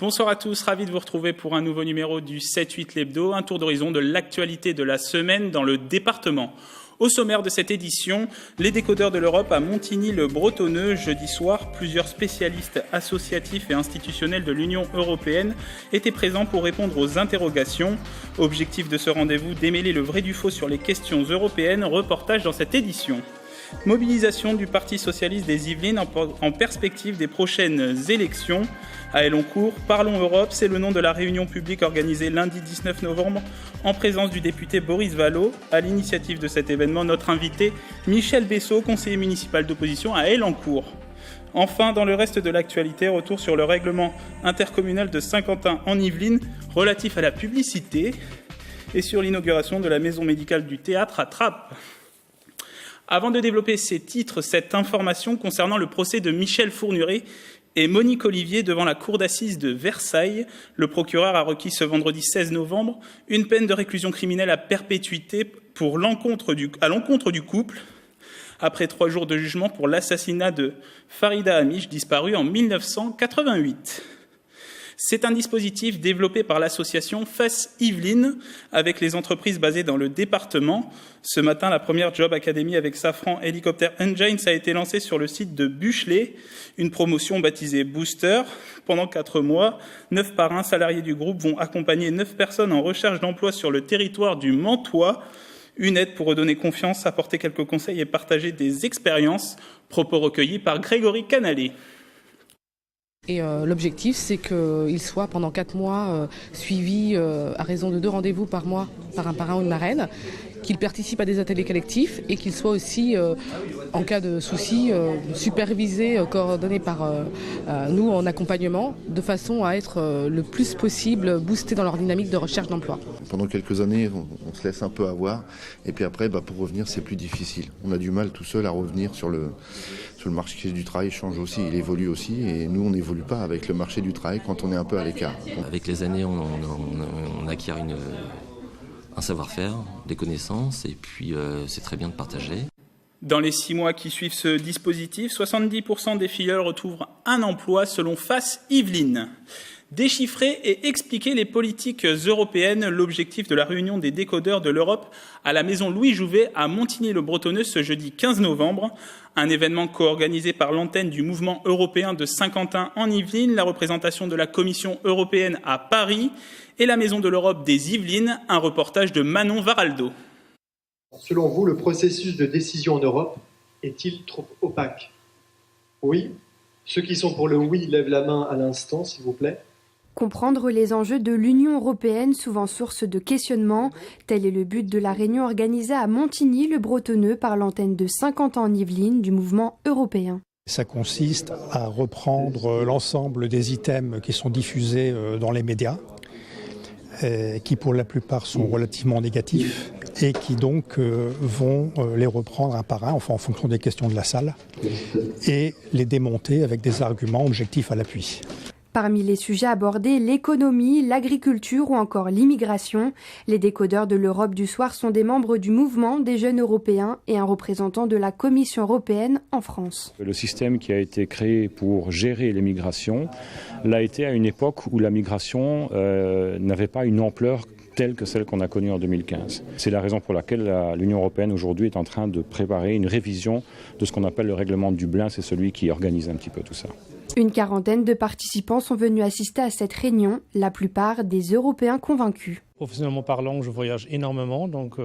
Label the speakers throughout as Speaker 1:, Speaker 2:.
Speaker 1: Bonsoir à tous, ravi de vous retrouver pour un nouveau numéro du 7-8 l'hebdo, un tour d'horizon de l'actualité de la semaine dans le département. Au sommaire de cette édition, les décodeurs de l'Europe à Montigny-le-Bretonneux. Jeudi soir, plusieurs spécialistes associatifs et institutionnels de l'Union européenne étaient présents pour répondre aux interrogations. Objectif de ce rendez-vous, démêler le vrai du faux sur les questions européennes. Reportage dans cette édition. Mobilisation du Parti socialiste des Yvelines en perspective des prochaines élections. À Elancourt, Parlons Europe, c'est le nom de la réunion publique organisée lundi 19 novembre en présence du député Boris Vallaud. À l'initiative de cet événement, notre invité Michel Bessot, conseiller municipal d'opposition à Elancourt. Enfin, dans le reste de l'actualité, retour sur le règlement intercommunal de Saint-Quentin en Yvelines relatif à la publicité et sur l'inauguration de la maison médicale du théâtre à Trappes. Avant de développer ces titres, cette information concernant le procès de Michel Fournuret et Monique Olivier devant la cour d'assises de Versailles, le procureur a requis ce vendredi 16 novembre une peine de réclusion criminelle à perpétuité à l'encontre du couple, après 3 jours de jugement pour l'assassinat de Farida Amiche, disparue en 1988. C'est un dispositif développé par l'association FACE Yvelines avec les entreprises basées dans le département. Ce matin, la première Job Academy avec Safran Helicopter Engines a été lancée sur le site de Buchelet, une promotion baptisée Booster. Pendant 4 mois, 9 parrains salariés du groupe vont accompagner 9 personnes en recherche d'emploi sur le territoire du Mantois. Une aide pour redonner confiance, apporter quelques conseils et partager des expériences. Propos recueillis par Grégory Canalé.
Speaker 2: Et l'objectif, c'est qu'il soit pendant 4 mois suivi à raison de 2 rendez-vous par mois par un parrain ou une marraine, qu'il participe à des ateliers collectifs et qu'il soit aussi, en cas de souci, supervisé, coordonné par nous en accompagnement, de façon à être le plus possible boosté dans leur dynamique de recherche d'emploi.
Speaker 3: Pendant quelques années, on se laisse un peu avoir, et puis après, pour revenir, c'est plus difficile. On a du mal tout seul à revenir sur le marché du travail. Change aussi, il évolue aussi, et nous, on n'évolue pas avec le marché du travail quand on est un peu à l'écart.
Speaker 4: Avec les années, on acquiert un savoir-faire, des connaissances, et puis c'est très bien de partager.
Speaker 1: Dans les 6 mois qui suivent ce dispositif, 70% des filleuls retrouvent un emploi selon FACE Yvelines. Déchiffrer et expliquer les politiques européennes, l'objectif de la réunion des décodeurs de l'Europe à la maison Louis Jouvet à Montigny-le-Bretonneux ce jeudi 15 novembre. Un événement co-organisé par l'antenne du mouvement européen de Saint-Quentin en Yvelines, la représentation de la Commission européenne à Paris et la maison de l'Europe des Yvelines, un reportage de Manon Varaldo.
Speaker 5: Selon vous, le processus de décision en Europe est-il trop opaque ? Oui. Ceux qui sont pour le oui lèvent la main à l'instant, s'il vous plaît.
Speaker 6: Comprendre les enjeux de l'Union européenne, souvent source de questionnements, tel est le but de la réunion organisée à Montigny-le-Bretonneux par l'antenne de Saint-Quentin en Yvelines du mouvement européen.
Speaker 7: Ça consiste à reprendre l'ensemble des items qui sont diffusés dans les médias, qui pour la plupart sont relativement négatifs et qui donc vont les reprendre un par un, enfin en fonction des questions de la salle, et les démonter avec des arguments objectifs à l'appui.
Speaker 6: Parmi les sujets abordés, l'économie, l'agriculture ou encore l'immigration. Les décodeurs de l'Europe du soir sont des membres du mouvement des jeunes européens et un représentant de la Commission européenne en France.
Speaker 8: Le système qui a été créé pour gérer les migrations l'a été à une époque où la migration n'avait pas une ampleur telle que celle qu'on a connue en 2015. C'est la raison pour laquelle l'Union européenne aujourd'hui est en train de préparer une révision de ce qu'on appelle le règlement de Dublin, c'est celui qui organise un petit peu tout ça.
Speaker 6: Une 40aine de participants sont venus assister à cette réunion, la plupart des Européens convaincus.
Speaker 9: Professionnellement parlant, je voyage énormément, donc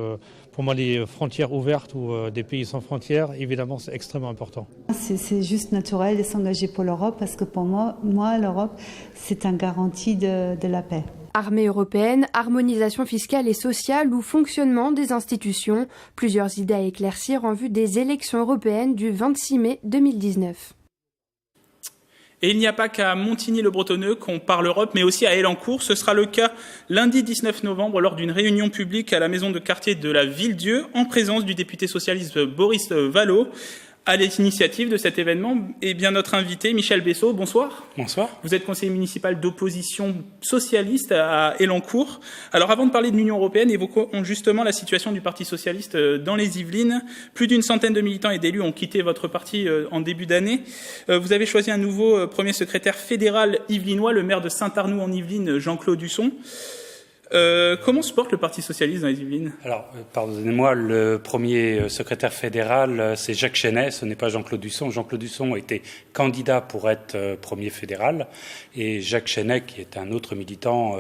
Speaker 9: pour moi les frontières ouvertes ou des pays sans frontières, évidemment c'est extrêmement important.
Speaker 10: C'est juste naturel de s'engager pour l'Europe parce que pour moi l'Europe c'est une garantie de la paix.
Speaker 6: Armée européenne, harmonisation fiscale et sociale ou fonctionnement des institutions, plusieurs idées à éclaircir en vue des élections européennes du 26 mai 2019.
Speaker 1: Et il n'y a pas qu'à Montigny-le-Bretonneux qu'on parle Europe, mais aussi à Elancourt. Ce sera le cas lundi 19 novembre lors d'une réunion publique à la maison de quartier de la Ville-Dieu en présence du député socialiste Boris Vallaud. À l'initiative de cet événement, eh bien, notre invité, Michel Bessot, bonsoir.
Speaker 11: Bonsoir.
Speaker 1: Vous êtes conseiller municipal d'opposition socialiste à Élancourt. Alors, avant de parler de l'Union européenne, évoquons justement la situation du Parti socialiste dans les Yvelines. Plus d'une centaine de militants et d'élus ont quitté votre parti en début d'année. Vous avez choisi un nouveau premier secrétaire fédéral yvelinois, le maire de Saint-Arnoux en Yvelines, Jean-Claude Husson. Comment se porte le Parti socialiste dans les Yvelines?
Speaker 11: Alors, pardonnez-moi, le premier secrétaire fédéral, c'est Jacques Chenet, ce n'est pas Jean-Claude Husson. Jean-Claude Husson était candidat pour être premier fédéral, et Jacques Chenet, qui est un autre militant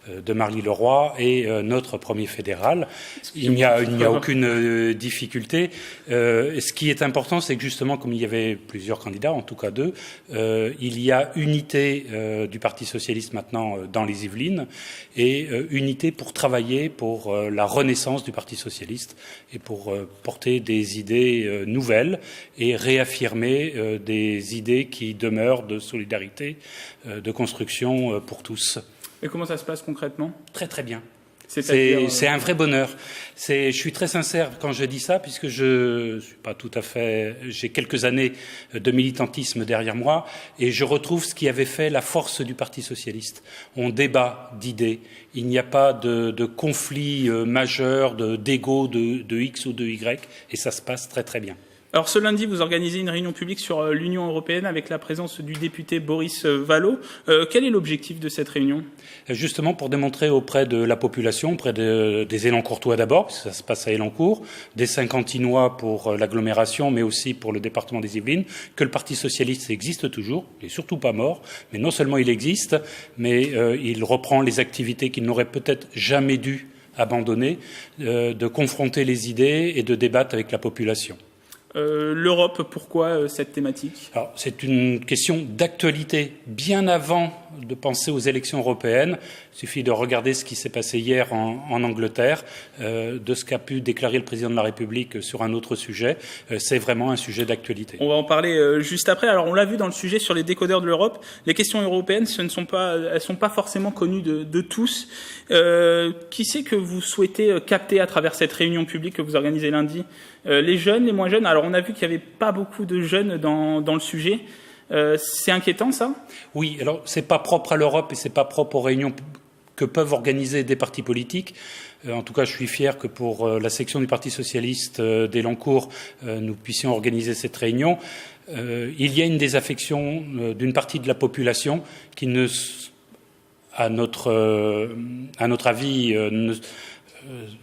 Speaker 11: de Marly-le-Roi, est notre premier fédéral. Il n'y a aucune difficulté. Ce qui est important, c'est que justement, comme il y avait plusieurs candidats, en tout cas 2, il y a unité du Parti socialiste maintenant dans les Yvelines, et unité pour travailler pour la renaissance du Parti socialiste et pour porter des idées nouvelles et réaffirmer des idées qui demeurent de solidarité, de construction pour tous.
Speaker 1: Et comment ça se passe concrètement?
Speaker 11: Très très bien. C'est un vrai bonheur. Je suis très sincère quand je dis ça, puisque je suis pas tout à fait. J'ai quelques années de militantisme derrière moi, et je retrouve ce qui avait fait la force du Parti socialiste. On débat d'idées. Il n'y a pas de conflit majeur, d'égo de X ou de Y, et ça se passe très très bien.
Speaker 1: Alors ce lundi, vous organisez une réunion publique sur l'Union européenne avec la présence du député Boris Vallaud. Quel est l'objectif de cette réunion?
Speaker 11: Justement pour démontrer auprès de la population, auprès des Élancourtois d'abord, puisque ça se passe à Élancourt, des Saint-Quentinois pour l'agglomération, mais aussi pour le département des Yvelines, que le Parti socialiste existe toujours, il n'est surtout pas mort, mais non seulement il existe, mais il reprend les activités qu'il n'aurait peut-être jamais dû abandonner, de confronter les idées et de débattre avec la population.
Speaker 1: L'Europe, pourquoi cette thématique?
Speaker 11: Alors, c'est une question d'actualité. Bien avant de penser aux élections européennes, il suffit de regarder ce qui s'est passé hier en Angleterre, de ce qu'a pu déclarer le président de la République sur un autre sujet. C'est vraiment un sujet d'actualité.
Speaker 1: On va en parler juste après. Alors, on l'a vu dans le sujet sur les décodeurs de l'Europe. Les questions européennes, elles sont pas forcément connues de tous. Qui c'est que vous souhaitez capter à travers cette réunion publique que vous organisez lundi? Les jeunes, les moins jeunes? Alors, on a vu qu'il n'y avait pas beaucoup de jeunes dans le sujet. C'est inquiétant, ça? Oui,
Speaker 11: alors c'est pas propre à l'Europe et c'est pas propre aux réunions que peuvent organiser des partis politiques. En tout cas, je suis fier que pour la section du Parti socialiste d'Élancourt, nous puissions organiser cette réunion. Il y a une désaffection d'une partie de la population qui à notre avis,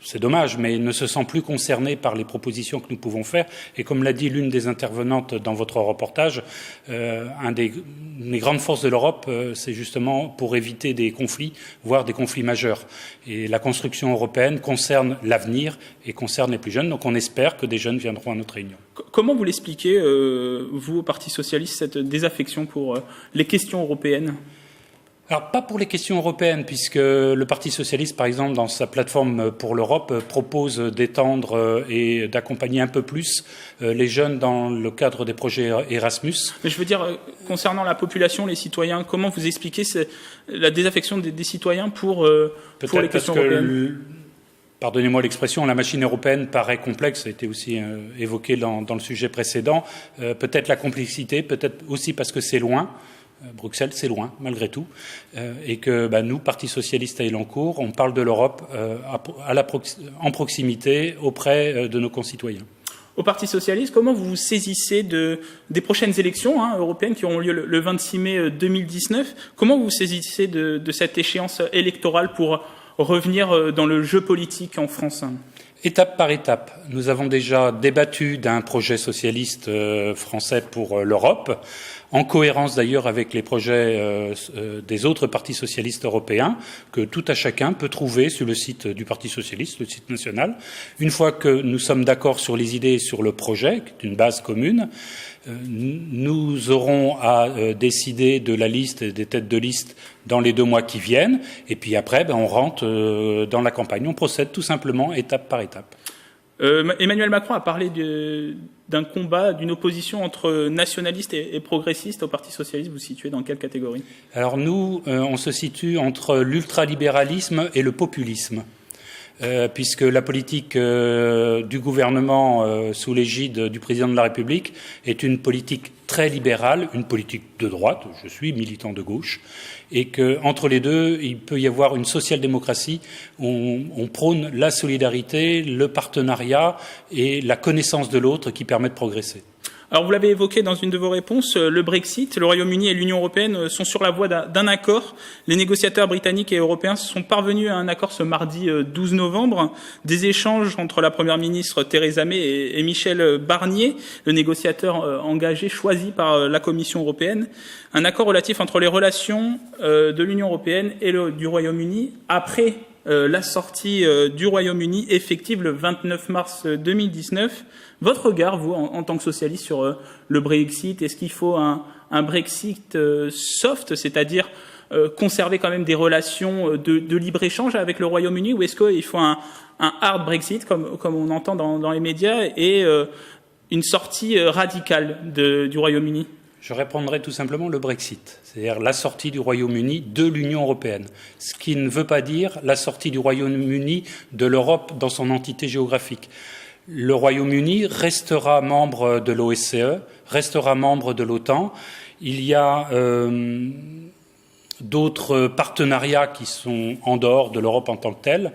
Speaker 11: c'est dommage, mais ne se sent plus concerné par les propositions que nous pouvons faire. Et comme l'a dit l'une des intervenantes dans votre reportage, les grandes forces de l'Europe, c'est justement pour éviter des conflits, voire des conflits majeurs. Et la construction européenne concerne l'avenir et concerne les plus jeunes. Donc on espère que des jeunes viendront à notre réunion.
Speaker 1: Comment vous l'expliquez, vous, au Parti socialiste, cette désaffection pour les questions européennes?
Speaker 11: Alors, pas pour les questions européennes, puisque le Parti socialiste, par exemple, dans sa plateforme pour l'Europe, propose d'étendre et d'accompagner un peu plus les jeunes dans le cadre des projets Erasmus.
Speaker 1: Mais je veux dire, concernant la population, les citoyens, comment vous expliquez la désaffection des citoyens pour les questions européennes?
Speaker 11: Pardonnez-moi l'expression, la machine européenne paraît complexe, ça a été aussi évoqué dans le sujet précédent. Peut-être la complexité, peut-être aussi parce que c'est loin. Bruxelles, c'est loin, malgré tout, et que nous, Parti socialiste à Élancourt, on parle de l'Europe en proximité auprès de nos concitoyens.
Speaker 1: Au Parti socialiste, comment vous vous saisissez des prochaines élections européennes qui auront lieu le 26 mai 2019? Comment vous vous saisissez de cette échéance électorale pour revenir dans le jeu politique en France?
Speaker 11: Étape par étape, nous avons déjà débattu d'un projet socialiste français pour l'Europe, en cohérence d'ailleurs avec les projets des autres partis socialistes européens, que tout à chacun peut trouver sur le site du Parti socialiste, le site national. Une fois que nous sommes d'accord sur les idées et sur le projet, qui est une base commune, nous aurons à décider de la liste et des têtes de liste dans les 2 mois qui viennent, et puis après, on rentre dans la campagne. On procède tout simplement étape par étape.
Speaker 1: Emmanuel Macron a parlé d'un combat, d'une opposition entre nationalistes et progressistes au Parti socialiste. Vous vous situez dans quelle catégorie?
Speaker 11: Alors nous, on se situe entre l'ultralibéralisme et le populisme. puisque la politique du gouvernement sous l'égide du président de la République est une politique très libérale, une politique de droite, je suis militant de gauche, et qu'entre les deux, il peut y avoir une social-démocratie où on prône la solidarité, le partenariat et la connaissance de l'autre qui permet de progresser.
Speaker 1: Alors vous l'avez évoqué dans une de vos réponses, le Brexit, le Royaume-Uni et l'Union européenne sont sur la voie d'un accord. Les négociateurs britanniques et européens sont parvenus à un accord ce mardi 12 novembre. Des échanges entre la Première ministre Theresa May et Michel Barnier, le négociateur engagé, choisi par la Commission européenne. Un accord relatif entre les relations de l'Union européenne et du Royaume-Uni après la sortie du Royaume-Uni effective le 29 mars 2019. Votre regard, vous, en tant que socialiste, sur le Brexit, est-ce qu'il faut un Brexit soft, c'est-à-dire conserver quand même des relations de libre-échange avec le Royaume-Uni, ou est-ce qu'il faut un hard Brexit, comme on entend dans les médias, et une sortie radicale du Royaume-Uni ?
Speaker 11: Je répondrai tout simplement le Brexit, c'est-à-dire la sortie du Royaume-Uni de l'Union européenne, ce qui ne veut pas dire la sortie du Royaume-Uni de l'Europe dans son entité géographique. Le Royaume-Uni restera membre de l'OSCE, restera membre de l'OTAN. Il y a d'autres partenariats qui sont en dehors de l'Europe en tant que telle.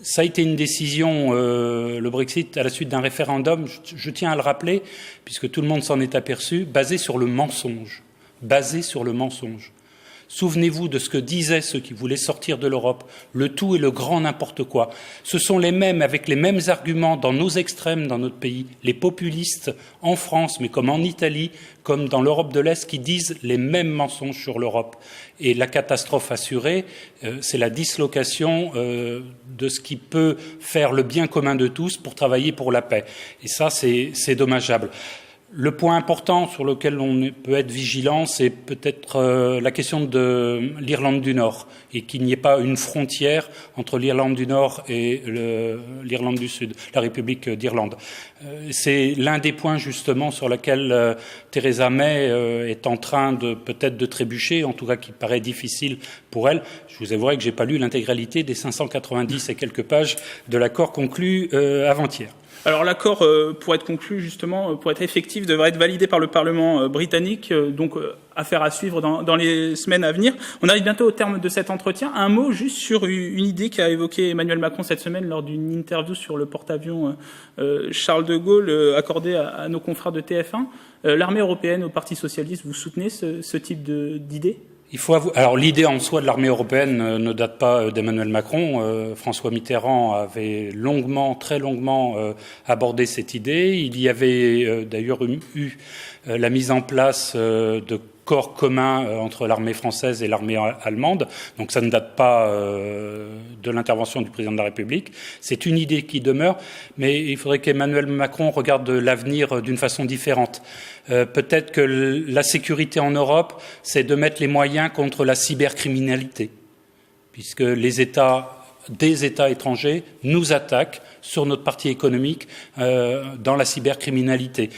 Speaker 11: Ça a été une décision, le Brexit, à la suite d'un référendum, je tiens à le rappeler, puisque tout le monde s'en est aperçu, basé sur le mensonge. Basé sur le mensonge. Souvenez-vous de ce que disaient ceux qui voulaient sortir de l'Europe, le tout et le grand n'importe quoi. Ce sont les mêmes, avec les mêmes arguments dans nos extrêmes, dans notre pays, les populistes en France, mais comme en Italie, comme dans l'Europe de l'Est, qui disent les mêmes mensonges sur l'Europe. Et la catastrophe assurée, c'est la dislocation de ce qui peut faire le bien commun de tous pour travailler pour la paix. Et ça, c'est dommageable. Le point important sur lequel on peut être vigilant, c'est peut-être la question de l'Irlande du Nord et qu'il n'y ait pas une frontière entre l'Irlande du Nord et l'Irlande du Sud, la République d'Irlande. C'est l'un des points justement sur lequel Theresa May est en train peut-être de trébucher, en tout cas qui paraît difficile pour elle. Je vous avouerai que j'ai pas lu l'intégralité des 590 et quelques pages de l'accord conclu avant-hier.
Speaker 1: Alors l'accord, pour être conclu justement, pour être effectif, devrait être validé par le Parlement britannique, donc affaire à suivre dans les semaines à venir. On arrive bientôt au terme de cet entretien. Un mot juste sur une idée qu'a évoquée Emmanuel Macron cette semaine lors d'une interview sur le porte-avions Charles de Gaulle accordé à nos confrères de TF1. L'armée européenne, au Parti socialiste, vous soutenez ce type d'idée ?
Speaker 11: Alors l'idée en soi de l'armée européenne ne date pas d'Emmanuel Macron. François Mitterrand avait très longuement abordé cette idée. Il y avait d'ailleurs eu la mise en place de corps communs entre l'armée française et l'armée allemande. Donc ça ne date pas de l'intervention du président de la République. C'est une idée qui demeure, mais il faudrait qu'Emmanuel Macron regarde l'avenir d'une façon différente. Peut-être que la sécurité en Europe, c'est de mettre les moyens contre la cybercriminalité, puisque des États étrangers nous attaquent sur notre partie économique dans la cybercriminalité.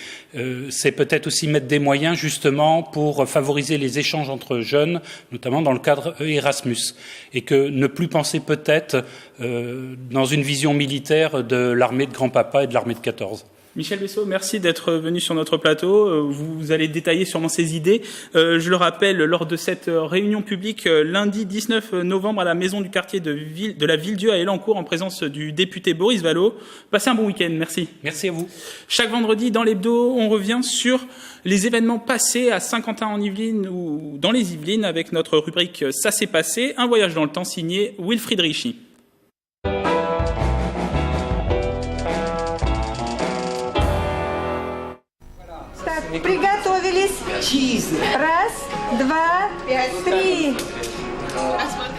Speaker 11: C'est peut-être aussi mettre des moyens justement pour favoriser les échanges entre jeunes, notamment dans le cadre Erasmus, et que ne plus penser peut-être dans une vision militaire de l'armée de grand-papa et de l'armée de 14.
Speaker 1: Michel Bessot, merci d'être venu sur notre plateau. Vous allez détailler sûrement ces idées. Je le rappelle, lors de cette réunion publique lundi 19 novembre à la maison du quartier de la Ville-Dieu à Elancourt en présence du député Boris Vallaud. Passez un bon week-end. Merci.
Speaker 11: Merci à vous.
Speaker 1: Chaque vendredi, dans l'hebdo, on revient sur les événements passés à Saint-Quentin-en-Yvelines ou dans les Yvelines avec notre rubrique « Ça s'est passé », un voyage dans le temps signé Wilfried Ricci.
Speaker 12: Приготовились. Раз, два, три.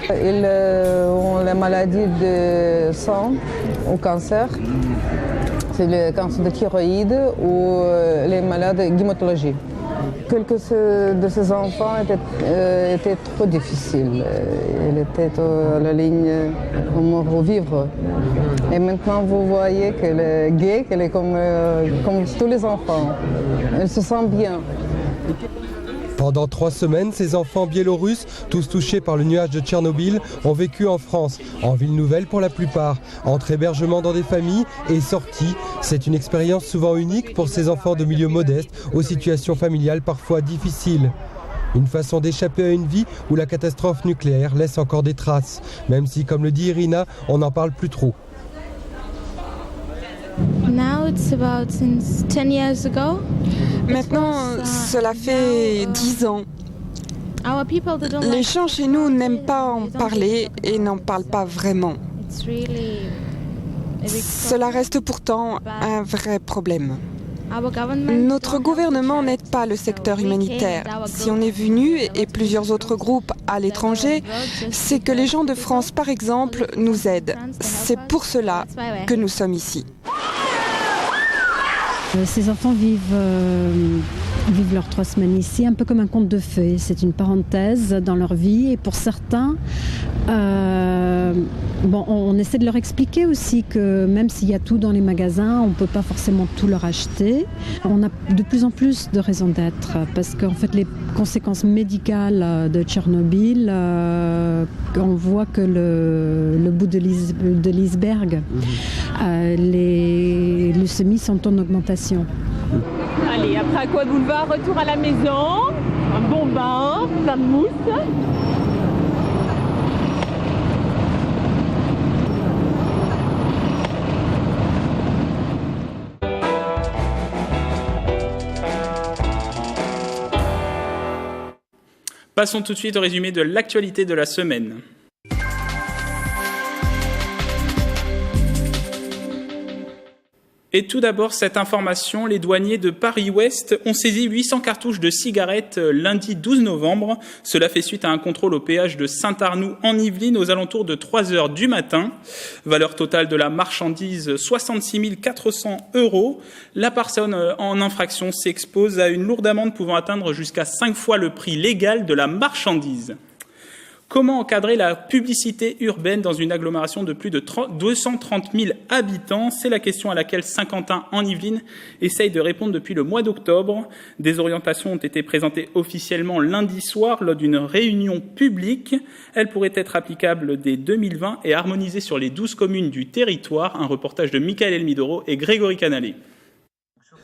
Speaker 13: Ils ont la maladie de sang ou cancer. C'est le cancer de thyroïde ou les malades de gynécologie. Quelques de ces enfants étaient trop difficiles. Ils étaient à la ligne de mort ou vivre. Et maintenant, vous voyez qu'elle est gaie, qu'elle est comme tous les enfants. Elle se sent bien.
Speaker 14: Pendant 3 semaines, ces enfants biélorusses, tous touchés par le nuage de Tchernobyl, ont vécu en France, en ville nouvelle pour la plupart, entre hébergements dans des familles et sorties. C'est une expérience souvent unique pour ces enfants de milieux modestes, aux situations familiales parfois difficiles. Une façon d'échapper à une vie où la catastrophe nucléaire laisse encore des traces, même si, comme le dit Irina, on n'en parle plus trop.
Speaker 15: Maintenant, cela fait 10 ans. Les gens chez nous n'aiment pas en parler et n'en parlent pas vraiment. Cela reste pourtant un vrai problème. Notre gouvernement n'aide pas le secteur humanitaire. Si on est venu, et plusieurs autres groupes à l'étranger, c'est que les gens de France, par exemple, nous aident. C'est pour cela que nous sommes ici.
Speaker 16: Ces enfants vivent leurs 3 semaines ici, un peu comme un conte de fées. C'est une parenthèse dans leur vie et pour certains, on essaie de leur expliquer aussi que même s'il y a tout dans les magasins, on ne peut pas forcément tout leur acheter. On a de plus en plus de raisons d'être parce qu'en fait les conséquences médicales de Tchernobyl, on voit que le bout de l'iceberg, les leucémies sont en augmentation.
Speaker 17: Allez, après Aqua Boulevard, retour à la maison, un bon bain, plein de mousse.
Speaker 1: Passons tout de suite au résumé de l'actualité de la semaine. Et tout d'abord, cette information, les douaniers de Paris-Ouest ont saisi 800 cartouches de cigarettes lundi 12 novembre. Cela fait suite à un contrôle au péage de Saint-Arnoux en Yvelines aux alentours de 3 heures du matin. Valeur totale de la marchandise, 66 400 €. La personne en infraction s'expose à une lourde amende pouvant atteindre jusqu'à 5 fois le prix légal de la marchandise. Comment encadrer la publicité urbaine dans une agglomération de plus de 230 000 habitants? C'est la question à laquelle Saint-Quentin en Yvelines essaye de répondre depuis le mois d'octobre. Des orientations ont été présentées officiellement lundi soir lors d'une réunion publique. Elles pourraient être applicables dès 2020 et harmonisées sur les 12 communes du territoire. Un reportage de Michael Elmidoro et Grégory Canalé.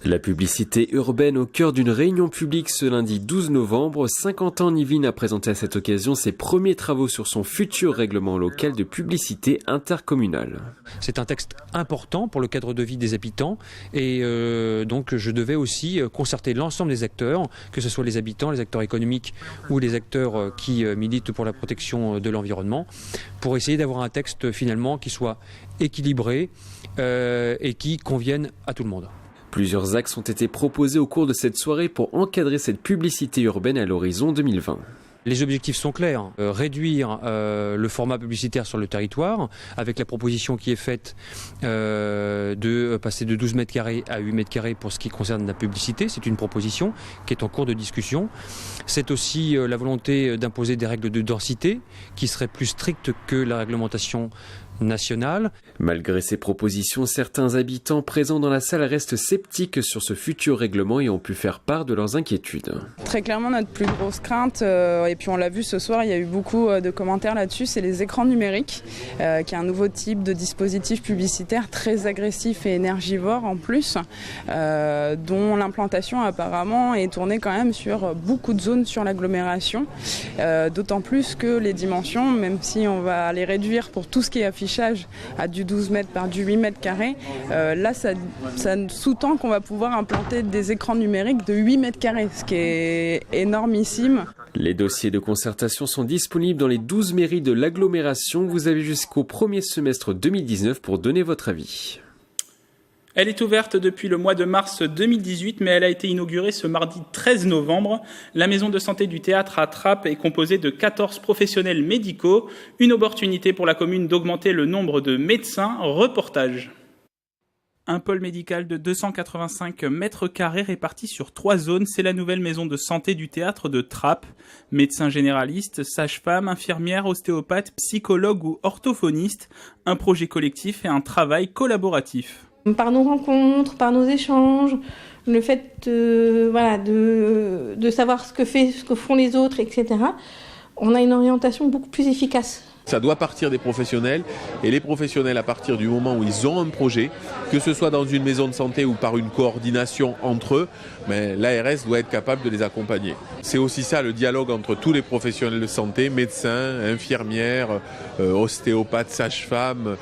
Speaker 18: La publicité urbaine au cœur d'une réunion publique ce lundi 12 novembre, Saint-Quentin-en-Yvelines a présenté à cette occasion ses premiers travaux sur son futur règlement local de publicité intercommunale.
Speaker 19: C'est un texte important pour le cadre de vie des habitants et donc je devais aussi concerter l'ensemble des acteurs, que ce soit les habitants, les acteurs économiques ou les acteurs qui militent pour la protection de l'environnement, pour essayer d'avoir un texte finalement qui soit équilibré et qui convienne à tout le monde.
Speaker 18: Plusieurs axes ont été proposés au cours de cette soirée pour encadrer cette publicité urbaine à l'horizon 2020.
Speaker 19: Les objectifs sont clairs, réduire le format publicitaire sur le territoire, avec la proposition qui est faite de passer de 12 mètres carrés à 8 mètres carrés pour ce qui concerne la publicité. C'est une proposition qui est en cours de discussion. C'est aussi la volonté d'imposer des règles de densité qui seraient plus strictes que la réglementation nationale.
Speaker 18: Malgré ces propositions, certains habitants présents dans la salle restent sceptiques sur ce futur règlement et ont pu faire part de leurs inquiétudes.
Speaker 20: Très clairement, notre plus grosse crainte, et puis on l'a vu ce soir, il y a eu beaucoup de commentaires là-dessus, c'est les écrans numériques, qui est un nouveau type de dispositif publicitaire très agressif et énergivore en plus, dont l'implantation apparemment est tournée quand même sur beaucoup de zones sur l'agglomération, d'autant plus que les dimensions, même si on va les réduire pour tout ce qui est affichage à du 12 mètres par du 8 mètres carrés, là ça sous-tend qu'on va pouvoir implanter des écrans numériques de 8 mètres carrés, ce qui est énormissime.
Speaker 18: Les dossiers de concertation sont disponibles dans les 12 mairies de l'agglomération. Vous avez jusqu'au premier semestre 2019 pour donner votre avis.
Speaker 1: Elle est ouverte depuis le mois de mars 2018, mais elle a été inaugurée ce mardi 13 novembre. La maison de santé du théâtre à Trappes est composée de 14 professionnels médicaux. Une opportunité pour la commune d'augmenter le nombre de médecins. Reportage. Un pôle médical de 285 mètres carrés réparti sur 3 zones, c'est la nouvelle maison de santé du théâtre de Trappes. Médecins généralistes, sages-femmes, infirmières, ostéopathes, psychologues ou orthophonistes, un projet collectif et un travail collaboratif.
Speaker 21: Par nos rencontres, par nos échanges, le fait de savoir ce que font les autres, etc., on a une orientation beaucoup plus efficace.
Speaker 22: Ça doit partir des professionnels, et les professionnels, à partir du moment où ils ont un projet, que ce soit dans une maison de santé ou par une coordination entre eux, mais l'ARS doit être capable de les accompagner. C'est aussi ça le dialogue entre tous les professionnels de santé, médecins, infirmières, ostéopathes, sages-femmes,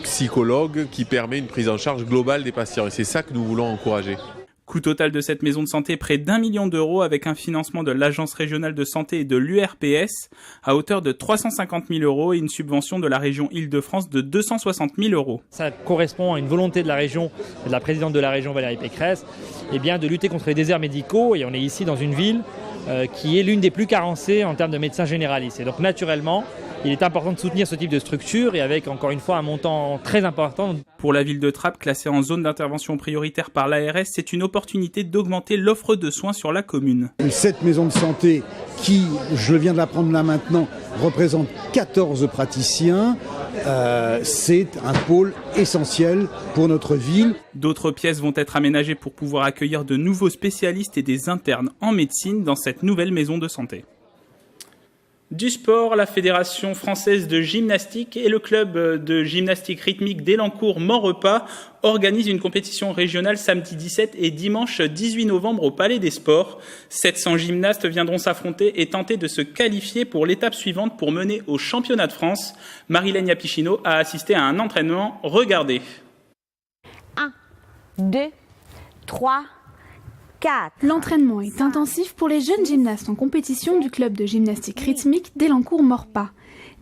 Speaker 22: psychologues, qui permet une prise en charge globale des patients. Et c'est ça que nous voulons encourager.
Speaker 1: Coût total de cette maison de santé, près d'1 million d'euros avec un financement de l'Agence régionale de santé et de l'URPS à hauteur de 350 000 euros et une subvention de la région Île-de-France de 260 000 euros.
Speaker 23: Ça correspond à une volonté de la région, de la présidente de la région Valérie Pécresse, de lutter contre les déserts médicaux. Et on est ici dans une ville qui est l'une des plus carencées en termes de médecins généralistes. Et donc naturellement, il est important de soutenir ce type de structure et avec encore une fois un montant très important.
Speaker 1: Pour la ville de Trappes, classée en zone d'intervention prioritaire par l'ARS, c'est une opportunité d'augmenter l'offre de soins sur la commune.
Speaker 24: Cette maison de santé qui, je viens de l'apprendre là maintenant, représente 14 praticiens, c'est un pôle essentiel pour notre ville.
Speaker 1: D'autres pièces vont être aménagées pour pouvoir accueillir de nouveaux spécialistes et des internes en médecine dans cette nouvelle maison de santé. Du sport, la Fédération française de gymnastique et le club de gymnastique rythmique d'Élancourt-Maurepas organisent une compétition régionale samedi 17 et dimanche 18 novembre au Palais des Sports. 700 gymnastes viendront s'affronter et tenter de se qualifier pour l'étape suivante pour mener au championnat de France. Marilène Yapichino a assisté à un entraînement. Regardez.
Speaker 25: 1, 2, 3... 4.
Speaker 26: L'entraînement est intensif pour les jeunes gymnastes en compétition du club de gymnastique rythmique d'Élancourt-Maurepas.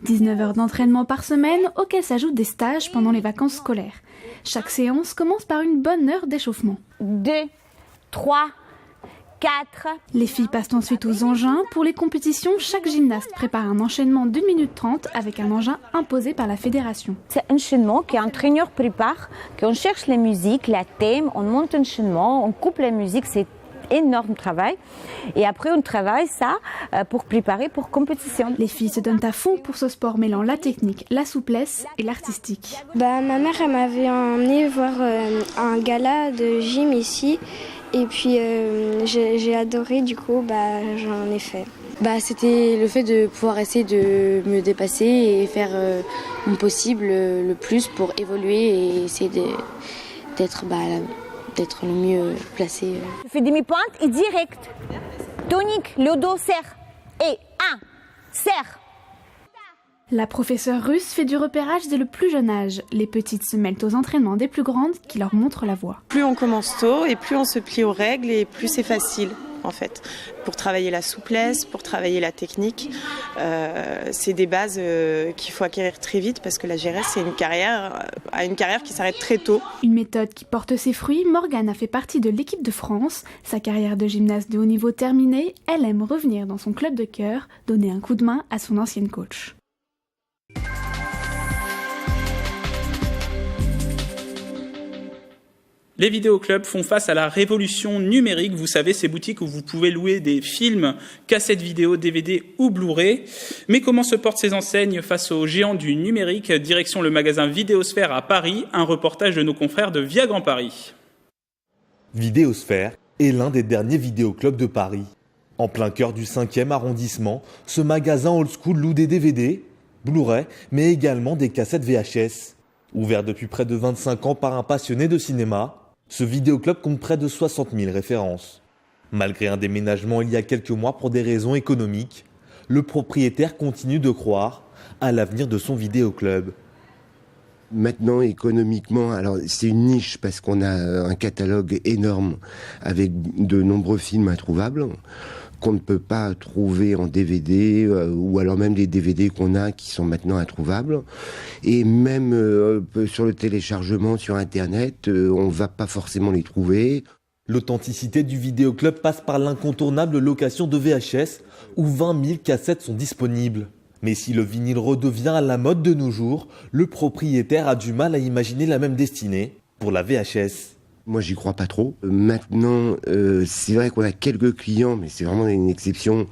Speaker 26: 19 heures d'entraînement par semaine auxquelles s'ajoutent des stages pendant les vacances scolaires. Chaque séance commence par une bonne heure d'échauffement.
Speaker 25: 2, 3, 4.
Speaker 26: Les filles passent ensuite aux engins. Pour les compétitions, chaque gymnaste prépare un enchaînement d'1 minute 30 avec un engin imposé par la fédération.
Speaker 25: C'est un enchaînement qu'un prépare, qu'on cherche les musiques, les thèmes, on monte un enchaînement, on coupe la musique, c'est énorme travail. Et après, on travaille ça pour préparer pour compétition.
Speaker 26: Les filles se donnent à fond pour ce sport mêlant la technique, la souplesse et l'artistique.
Speaker 27: Ma mère elle m'avait emmenée voir un gala de gym ici. Et puis j'ai adoré, du coup j'en ai fait.
Speaker 28: C'était le fait de pouvoir essayer de me dépasser et faire mon possible le plus pour évoluer et essayer d'être le mieux placé.
Speaker 25: Je fais demi-pointe et direct. Tonique, le dos serre. Et 1, serre.
Speaker 26: La professeure russe fait du repérage dès le plus jeune âge. Les petites se mêlent aux entraînements des plus grandes qui leur montrent la voie.
Speaker 29: Plus on commence tôt et plus on se plie aux règles et plus c'est facile en fait. Pour travailler la souplesse, pour travailler la technique, c'est des bases qu'il faut acquérir très vite parce que la GRS c'est une carrière qui s'arrête très tôt.
Speaker 26: Une méthode qui porte ses fruits, Morgane a fait partie de l'équipe de France. Sa carrière de gymnaste de haut niveau terminée, elle aime revenir dans son club de cœur, donner un coup de main à son ancienne coach.
Speaker 1: Les vidéoclubs font face à la révolution numérique. Vous savez, ces boutiques où vous pouvez louer des films, cassettes vidéo, DVD ou Blu-ray. Mais comment se portent ces enseignes face aux géants du numérique ? Direction le magasin Vidéosphère à Paris, un reportage de nos confrères de Via Grand Paris.
Speaker 30: Vidéosphère est l'un des derniers vidéoclubs de Paris. En plein cœur du 5e arrondissement, ce magasin old school loue des DVD, Blu-ray, mais également des cassettes VHS. Ouvert depuis près de 25 ans par un passionné de cinéma, ce vidéoclub compte près de 60 000 références. Malgré un déménagement il y a quelques mois pour des raisons économiques, le propriétaire continue de croire à l'avenir de son vidéoclub.
Speaker 31: Maintenant, économiquement, alors c'est une niche parce qu'on a un catalogue énorme avec de nombreux films introuvables qu'on ne peut pas trouver en DVD ou alors même les DVD qu'on a qui sont maintenant introuvables. Et même sur le téléchargement sur Internet, on ne va pas forcément les trouver.
Speaker 30: L'authenticité du vidéoclub passe par l'incontournable location de VHS où 20 000 cassettes sont disponibles. Mais si le vinyle redevient à la mode de nos jours, le propriétaire a du mal à imaginer la même destinée pour la VHS.
Speaker 31: Moi, j'y crois pas trop. Maintenant, c'est vrai qu'on a quelques clients, mais c'est vraiment une exception,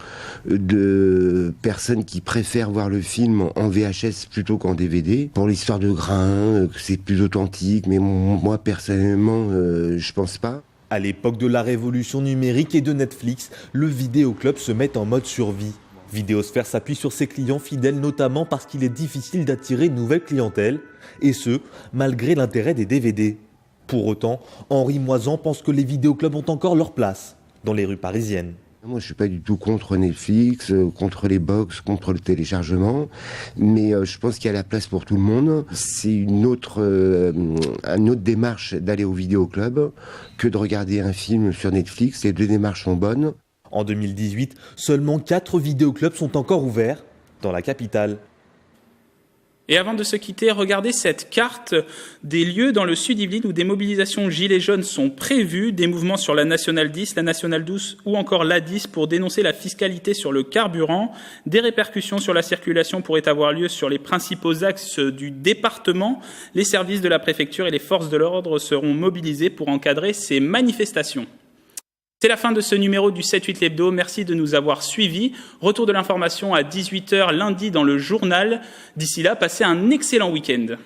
Speaker 31: de personnes qui préfèrent voir le film en VHS plutôt qu'en DVD. Pour l'histoire de grain, que c'est plus authentique, mais moi, personnellement, je pense pas.
Speaker 30: À l'époque de la révolution numérique et de Netflix, le vidéoclub se met en mode survie. Vidéosphère s'appuie sur ses clients fidèles notamment parce qu'il est difficile d'attirer une nouvelle clientèle, et ce, malgré l'intérêt des DVD. Pour autant, Henri Moisan pense que les vidéoclubs ont encore leur place dans les rues parisiennes.
Speaker 31: Moi, je suis pas du tout contre Netflix, contre les box, contre le téléchargement, mais je pense qu'il y a la place pour tout le monde. C'est une autre démarche d'aller au vidéoclub que de regarder un film sur Netflix. Les deux démarches sont bonnes.
Speaker 30: En 2018, seulement 4 vidéoclubs sont encore ouverts dans la capitale.
Speaker 1: Et avant de se quitter, regardez cette carte des lieux dans le sud Yvelines où des mobilisations gilets jaunes sont prévues, des mouvements sur la Nationale 10, la Nationale 12 ou encore l'A10 pour dénoncer la fiscalité sur le carburant. Des répercussions sur la circulation pourraient avoir lieu sur les principaux axes du département. Les services de la préfecture et les forces de l'ordre seront mobilisés pour encadrer ces manifestations. C'est la fin de ce numéro du 7-8 l'hebdo. Merci de nous avoir suivis. Retour de l'information à 18h lundi dans le journal. D'ici là, passez un excellent week-end.